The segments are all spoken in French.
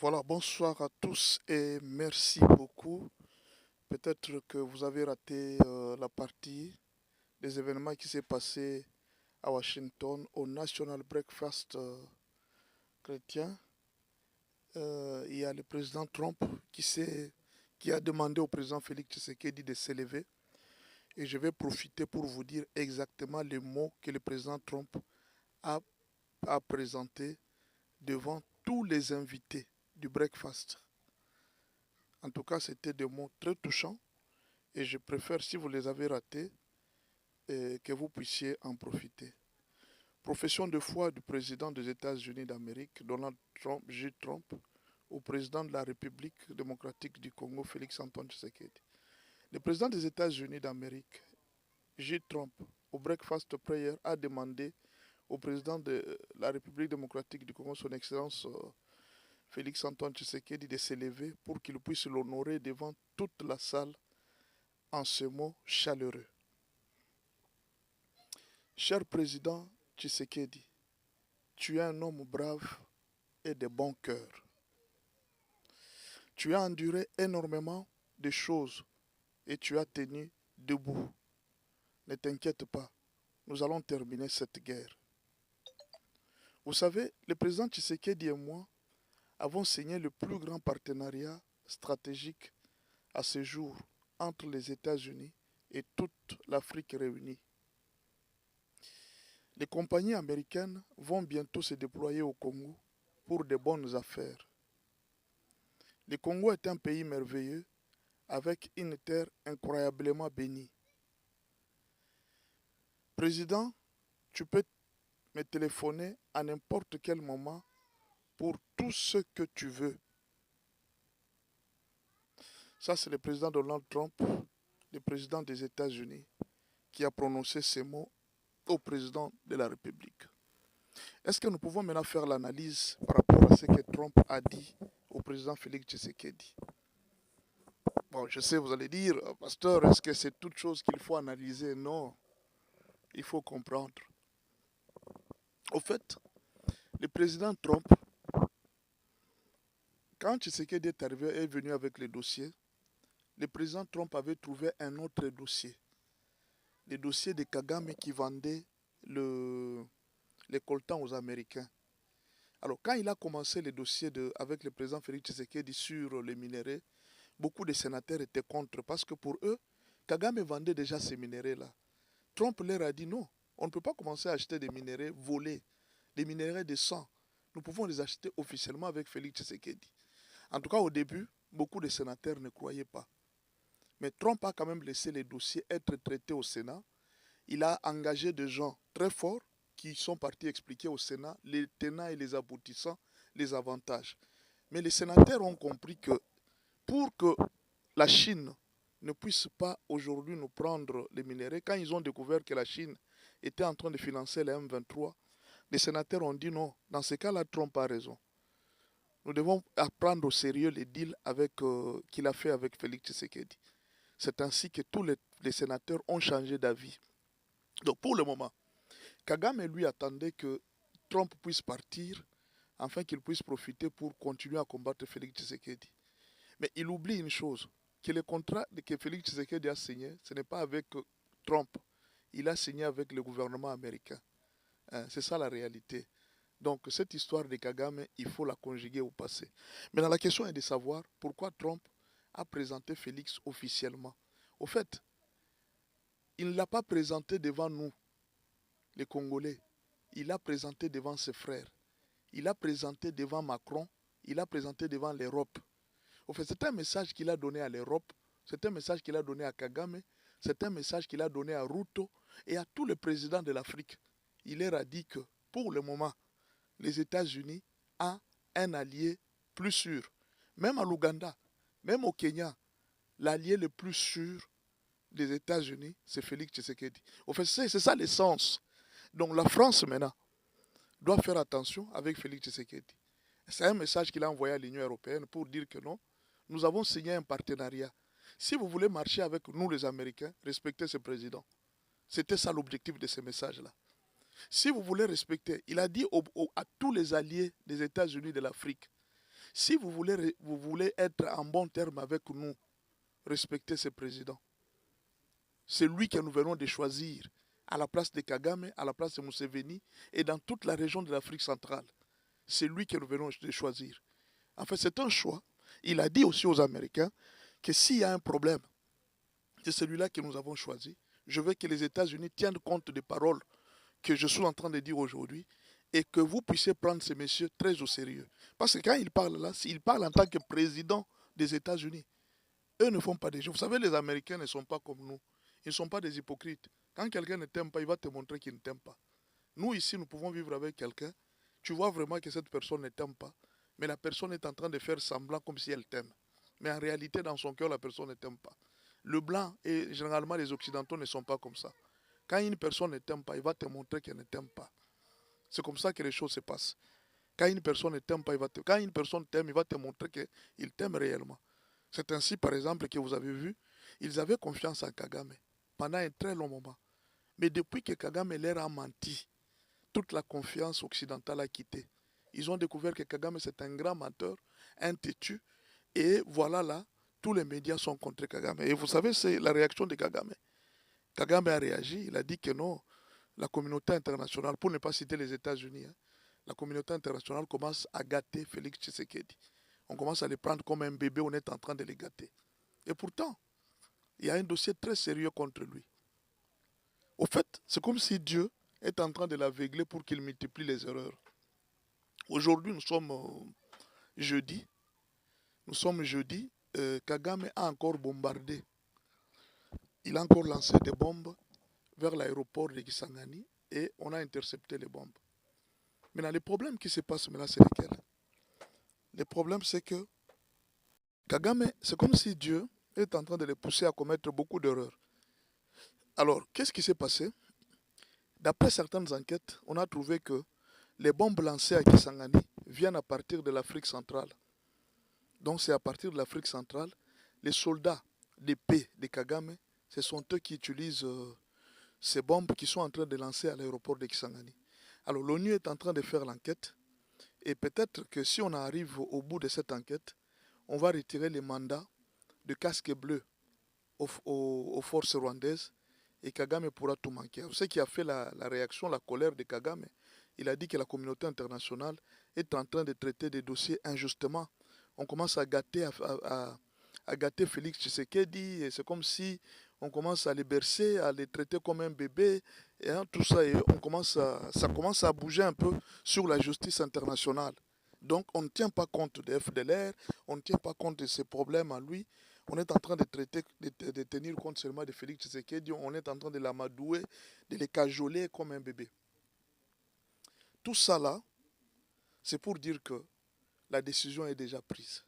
Voilà, bonsoir à tous et merci beaucoup. Peut-être que vous avez raté la partie des événements qui s'est passé à Washington au National Breakfast chrétien. Il y a le président Trump qui a demandé au président Félix Tshisekedi de s'élever. Et je vais profiter pour vous dire exactement les mots que le président Trump a, a présentés devant tous les invités du breakfast. En tout cas, c'était des mots très touchants. Et je préfère, si vous les avez ratés, que vous puissiez en profiter. Profession de foi du président des États-Unis d'Amérique, Donald Trump, J. Trump, au président de la République démocratique du Congo, Félix Antoine Tshisekedi. Le président des États-Unis d'Amérique, J. Trump, au Breakfast Prayer, a demandé au président de la République démocratique du Congo, son Excellence Félix Antoine Tshisekedi, de s'élever pour qu'il puisse l'honorer devant toute la salle en ce mot chaleureux. Cher président Tshisekedi, tu es un homme brave et de bon cœur. Tu as enduré énormément de choses et tu as tenu debout. Ne t'inquiète pas, nous allons terminer cette guerre. Vous savez, le président Tshisekedi et moi avons signé le plus grand partenariat stratégique à ce jour entre les États-Unis et toute l'Afrique réunie. Les compagnies américaines vont bientôt se déployer au Congo pour de bonnes affaires. Le Congo est un pays merveilleux avec une terre incroyablement bénie. Président, tu peux me téléphoner à n'importe quel moment pour tout ce que tu veux. Ça, c'est le président Donald Trump, le président des États-Unis, qui a prononcé ces mots au président de la République. Est-ce que nous pouvons maintenant faire l'analyse par rapport à ce que Trump a dit au président Félix Tshisekedi? Bon, je sais, vous allez dire, pasteur, est-ce que c'est toute chose qu'il faut analyser? Non, il faut comprendre. Au fait, le président Trump, quand Tshisekedi est venu avec le dossier, le président Trump avait trouvé un autre dossier. Le dossier de Kagame qui vendait les coltans aux Américains. Alors, quand il a commencé le dossier avec le président Félix Tshisekedi sur les minéraux, beaucoup de sénateurs étaient contre parce que pour eux, Kagame vendait déjà ces minéraux-là. Trump leur a dit non, on ne peut pas commencer à acheter des minéraux volés, des minéraux de sang. Nous pouvons les acheter officiellement avec Félix Tshisekedi. En tout cas, au début, beaucoup de sénateurs ne croyaient pas. Mais Trump a quand même laissé les dossiers être traités au Sénat. Il a engagé des gens très forts qui sont partis expliquer au Sénat les tenants et les aboutissants, les avantages. Mais les sénateurs ont compris que pour que la Chine ne puisse pas aujourd'hui nous prendre les minéraux, quand ils ont découvert que la Chine était en train de financer les M23, les sénateurs ont dit non, dans ce cas-là, Trump a raison. Nous devons prendre au sérieux les deals qu'il a fait avec Félix Tshisekedi. C'est ainsi que tous les sénateurs ont changé d'avis. Donc pour le moment, Kagame lui attendait que Trump puisse partir afin qu'il puisse profiter pour continuer à combattre Félix Tshisekedi. Mais il oublie une chose, que le contrat que Félix Tshisekedi a signé, ce n'est pas avec Trump. Il a signé avec le gouvernement américain. C'est ça la réalité. Donc cette histoire de Kagame, il faut la conjuguer au passé. Maintenant la question est de savoir pourquoi Trump a présenté Félix officiellement. Au fait, il ne l'a pas présenté devant nous, les Congolais. Il l'a présenté devant ses frères. Il l'a présenté devant Macron. Il l'a présenté devant l'Europe. Au fait, c'est un message qu'il a donné à l'Europe. C'est un message qu'il a donné à Kagame. C'est un message qu'il a donné à Ruto et à tous les présidents de l'Afrique. Il leur a dit que, pour le moment, les États-Unis ont un allié plus sûr. Même à l'Ouganda, même au Kenya, l'allié le plus sûr des États-Unis, c'est Félix Tshisekedi. Au fait, c'est ça l'essence. Donc la France, maintenant, doit faire attention avec Félix Tshisekedi. C'est un message qu'il a envoyé à l'Union européenne pour dire que non, nous avons signé un partenariat. Si vous voulez marcher avec nous les Américains, respectez ce président. C'était ça l'objectif de ce message-là. Si vous voulez respecter, il a dit à tous les alliés des États-Unis de l'Afrique, Si vous voulez être en bon terme avec nous, respectez ce président. C'est lui que nous venons de choisir à la place de Kagame, à la place de Museveni et dans toute la région de l'Afrique centrale. C'est lui que nous venons de choisir. En fait, c'est un choix. Il a dit aussi aux Américains que s'il y a un problème, c'est celui-là que nous avons choisi. Je veux que les États-Unis tiennent compte des paroles que je suis en train de dire aujourd'hui et que vous puissiez prendre ces messieurs très au sérieux. Parce que quand ils parlent là, ils parlent en tant que président des États-Unis. Eux ne font pas des jeux. Vous savez, les Américains ne sont pas comme nous. Ils ne sont pas des hypocrites. Quand quelqu'un ne t'aime pas, il va te montrer qu'il ne t'aime pas. Nous, ici, nous pouvons vivre avec quelqu'un. Tu vois vraiment que cette personne ne t'aime pas. Mais la personne est en train de faire semblant comme si elle t'aime. Mais en réalité, dans son cœur, la personne ne t'aime pas. Le blanc et généralement les occidentaux ne sont pas comme ça. Quand une personne ne t'aime pas, il va te montrer qu'elle ne t'aime pas. C'est comme ça que les choses se passent. Quand une personne ne t'aime pas, quand une personne t'aime, il va te montrer qu'il t'aime réellement. C'est ainsi, par exemple, que vous avez vu, ils avaient confiance en Kagame pendant un très long moment. Mais depuis que Kagame leur a menti, toute la confiance occidentale a quitté. Ils ont découvert que Kagame, c'est un grand menteur, un têtu. Et voilà là, tous les médias sont contre Kagame. Et vous savez, c'est la réaction de Kagame. Kagame a réagi, il a dit que non, la communauté internationale, pour ne pas citer les États-Unis, la communauté internationale commence à gâter Félix Tshisekedi. On commence à les prendre comme un bébé, on est en train de les gâter. Et pourtant, il y a un dossier très sérieux contre lui. Au fait, c'est comme si Dieu est en train de l'aveugler pour qu'il multiplie les erreurs. Aujourd'hui, nous sommes jeudi. Nous sommes jeudi. Kagame a encore bombardé. Il a encore lancé des bombes vers l'aéroport de Kisangani et on a intercepté les bombes. Maintenant, le problème qui se passe maintenant, c'est lequel? Le problème, c'est que Kagame, c'est comme si Dieu est en train de les pousser à commettre beaucoup d'erreurs. Alors, qu'est-ce qui s'est passé? D'après certaines enquêtes, on a trouvé que les bombes lancées à Kisangani viennent à partir de l'Afrique centrale. Donc c'est à partir de l'Afrique centrale, les soldats d'épée de Kagame, ce sont eux qui utilisent ces bombes qui sont en train de lancer à l'aéroport de Kisangani. Alors l'ONU est en train de faire l'enquête et peut-être que si on arrive au bout de cette enquête, on va retirer les mandats de casque bleu aux forces rwandaises et Kagame pourra tout manquer. Ce qui a fait la réaction, la colère de Kagame, il a dit que la communauté internationale est en train de traiter des dossiers injustement. On commence à gâter, à gâter Félix Tshisekedi, et c'est comme si on commence à les bercer, à les traiter comme un bébé, et tout ça, et ça commence à bouger un peu sur la justice internationale. Donc on ne tient pas compte de FDLR, on ne tient pas compte de ses problèmes à lui, on est en train de traiter, de tenir compte seulement de Félix Tshisekedi, on est en train de l'amadouer, de les cajoler comme un bébé. Tout ça là, c'est pour dire que la décision est déjà prise.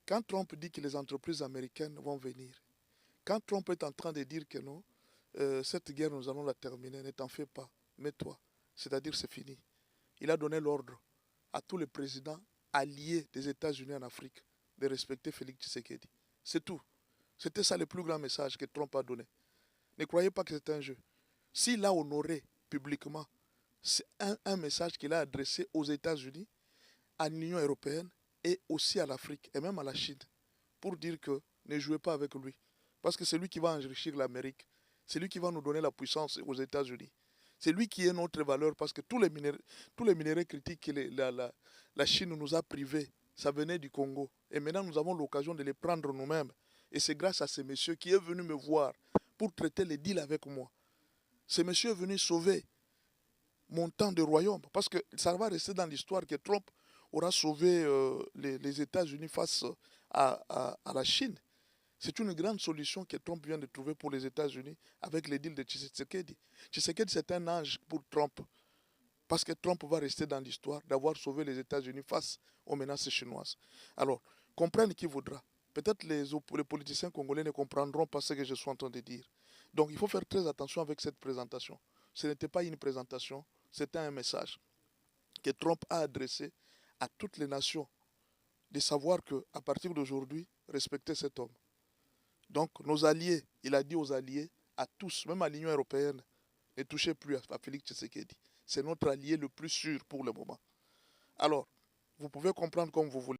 Quand Trump dit que les entreprises américaines vont venir, quand Trump est en train de dire que non, cette guerre nous allons la terminer, ne t'en fais pas, mets-toi, c'est-à-dire c'est fini. Il a donné l'ordre à tous les présidents alliés des États-Unis en Afrique de respecter Félix Tshisekedi. C'est tout. C'était ça le plus grand message que Trump a donné. Ne croyez pas que c'est un jeu. S'il a honoré publiquement, c'est un message qu'il a adressé aux États-Unis, à l'Union européenne et aussi à l'Afrique et même à la Chine pour dire que ne jouez pas avec lui. Parce que c'est lui qui va enrichir l'Amérique. C'est lui qui va nous donner la puissance aux États-Unis. C'est lui qui est notre valeur parce que tous les minéraux critiques que la Chine nous a privés, ça venait du Congo. Et maintenant, nous avons l'occasion de les prendre nous-mêmes. Et c'est grâce à ces messieurs qui est venu me voir pour traiter les deals avec moi. Ces messieurs est venu sauver mon temps de royaume. Parce que ça va rester dans l'histoire que Trump aura sauvé les États-Unis face à la Chine. C'est une grande solution que Trump vient de trouver pour les États-Unis avec les deals de Tshisekedi. Tshisekedi, c'est un ange pour Trump. Parce que Trump va rester dans l'histoire d'avoir sauvé les États-Unis face aux menaces chinoises. Alors, comprenne qui voudra. Peut-être les politiciens congolais ne comprendront pas ce que je suis en train de dire. Donc, il faut faire très attention avec cette présentation. Ce n'était pas une présentation, c'était un message que Trump a adressé à toutes les nations de savoir qu'à partir d'aujourd'hui, respecter cet homme. Donc, nos alliés, il a dit aux alliés, à tous, même à l'Union européenne, ne touchez plus à Félix Tshisekedi. C'est notre allié le plus sûr pour le moment. Alors, Vous pouvez comprendre comme vous voulez.